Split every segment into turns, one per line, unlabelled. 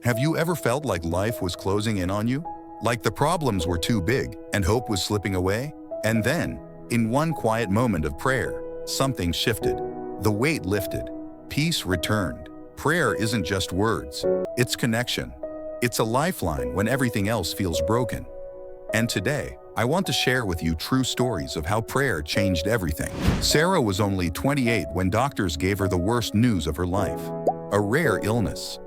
Have you ever felt like life was closing in on you? Like the problems were too big and hope was slipping away? And then, in one quiet moment of prayer, something shifted. The weight lifted. Peace returned. Prayer isn't just words. It's connection. It's a lifeline when everything else feels broken. And today, I want to share with you true stories of how prayer changed everything. Sarah was only 28 when doctors gave her the worst news of her life. A rare illness.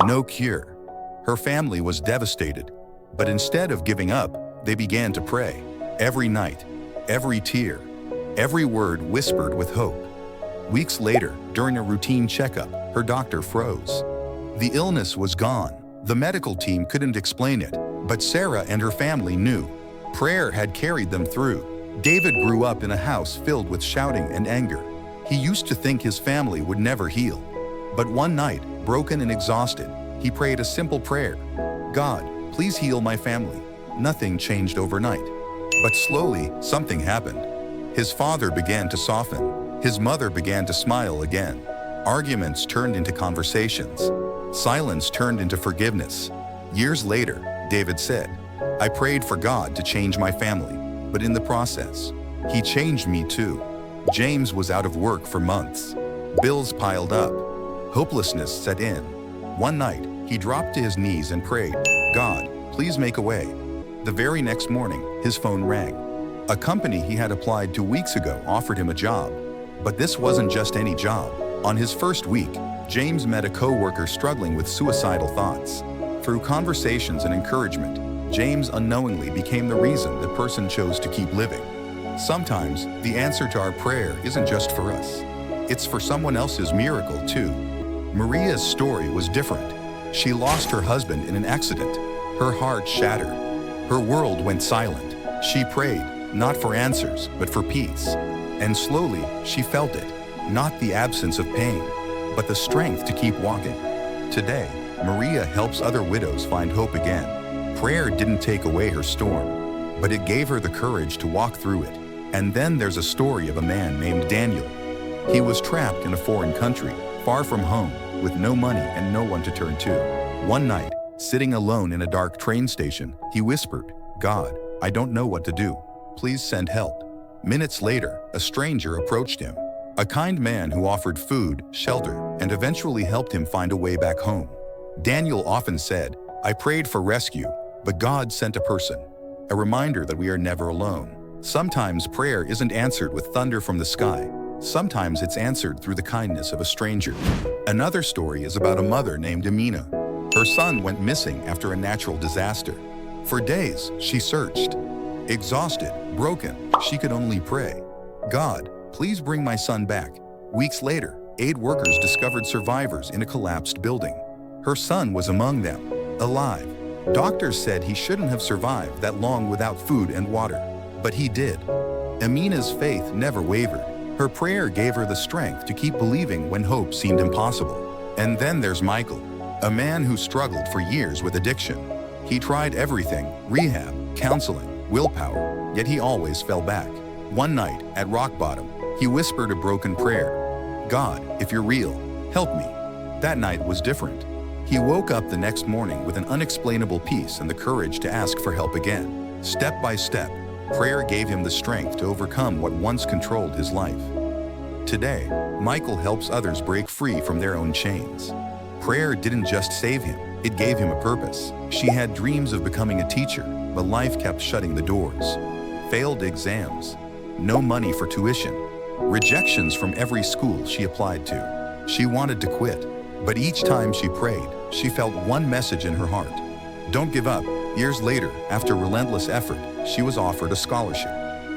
No cure. Her family was devastated. But instead of giving up, they began to pray. Every night, every tear, every word whispered with hope. Weeks later, during a routine checkup, her doctor froze. The illness was gone. The medical team couldn't explain it, but Sarah and her family knew. Prayer had carried them through. David grew up in a house filled with shouting and anger. He used to think his family would never heal. But one night, broken and exhausted, he prayed a simple prayer. God, please heal my family. Nothing changed overnight. But slowly, something happened. His father began to soften. His mother began to smile again. Arguments turned into conversations. Silence turned into forgiveness. Years later, David said, I prayed for God to change my family, but in the process, He changed me too. James was out of work for months. Bills piled up. Hopelessness set in. One night, he dropped to his knees and prayed, God, please make a way. The very next morning, his phone rang. A company he had applied to weeks ago offered him a job. But this wasn't just any job. On his first week, James met a co-worker struggling with suicidal thoughts. Through conversations and encouragement, James unknowingly became the reason the person chose to keep living. Sometimes, the answer to our prayer isn't just for us. It's for someone else's miracle too. Maria's story was different. She lost her husband in an accident. Her heart shattered. Her world went silent. She prayed, not for answers, but for peace. And slowly, she felt it. Not the absence of pain, but the strength to keep walking. Today, Maria helps other widows find hope again. Prayer didn't take away her storm, but it gave her the courage to walk through it. And then there's a story of a man named Daniel. He was trapped in a foreign country, far from home, with no money and no one to turn to. One night, sitting alone in a dark train station, he whispered, God, I don't know what to do. Please send help. Minutes later, a stranger approached him. A kind man who offered food, shelter, and eventually helped him find a way back home. Daniel often said, I prayed for rescue, but God sent a person. A reminder that we are never alone. Sometimes prayer isn't answered with thunder from the sky. Sometimes it's answered through the kindness of a stranger. Another story is about a mother named Amina. Her son went missing after a natural disaster. For days, she searched. Exhausted, broken, she could only pray. God, please bring my son back. Weeks later, aid workers discovered survivors in a collapsed building. Her son was among them, alive. Doctors said he shouldn't have survived that long without food and water, but he did. Amina's faith never wavered. Her prayer gave her the strength to keep believing when hope seemed impossible. And then there's Michael, a man who struggled for years with addiction. He tried everything, rehab, counseling, willpower, yet he always fell back. One night, at rock bottom, he whispered a broken prayer. God, if you're real, help me. That night was different. He woke up the next morning with an unexplainable peace and the courage to ask for help again. Step by step, prayer gave him the strength to overcome what once controlled his life. Today, Michael helps others break free from their own chains. Prayer didn't just save him, it gave him a purpose. She had dreams of becoming a teacher, but life kept shutting the doors. Failed exams, no money for tuition, rejections from every school she applied to. She wanted to quit, but each time she prayed, she felt one message in her heart. Don't give up. Years later, after relentless effort, she was offered a scholarship.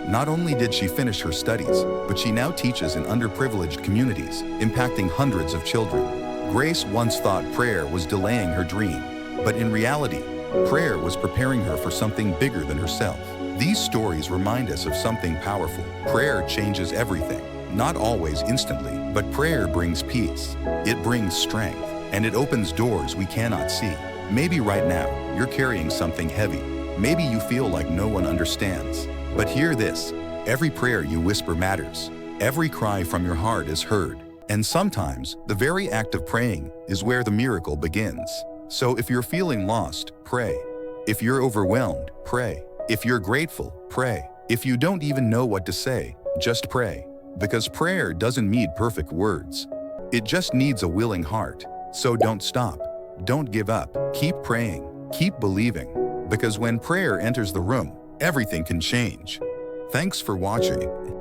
Not only did she finish her studies, but she now teaches in underprivileged communities, impacting hundreds of children. Grace once thought prayer was delaying her dream, but in reality, prayer was preparing her for something bigger than herself. These stories remind us of something powerful. Prayer changes everything, not always instantly, but prayer brings peace. It brings strength, and it opens doors we cannot see. Maybe right now, you're carrying something heavy. Maybe you feel like no one understands. But hear this, every prayer you whisper matters. Every cry from your heart is heard. And sometimes, the very act of praying is where the miracle begins. So if you're feeling lost, pray. If you're overwhelmed, pray. If you're grateful, pray. If you don't even know what to say, just pray. Because prayer doesn't need perfect words. It just needs a willing heart. So don't stop. Don't give up. Keep praying. Keep believing. Because when prayer enters the room, everything can change. Thanks for watching.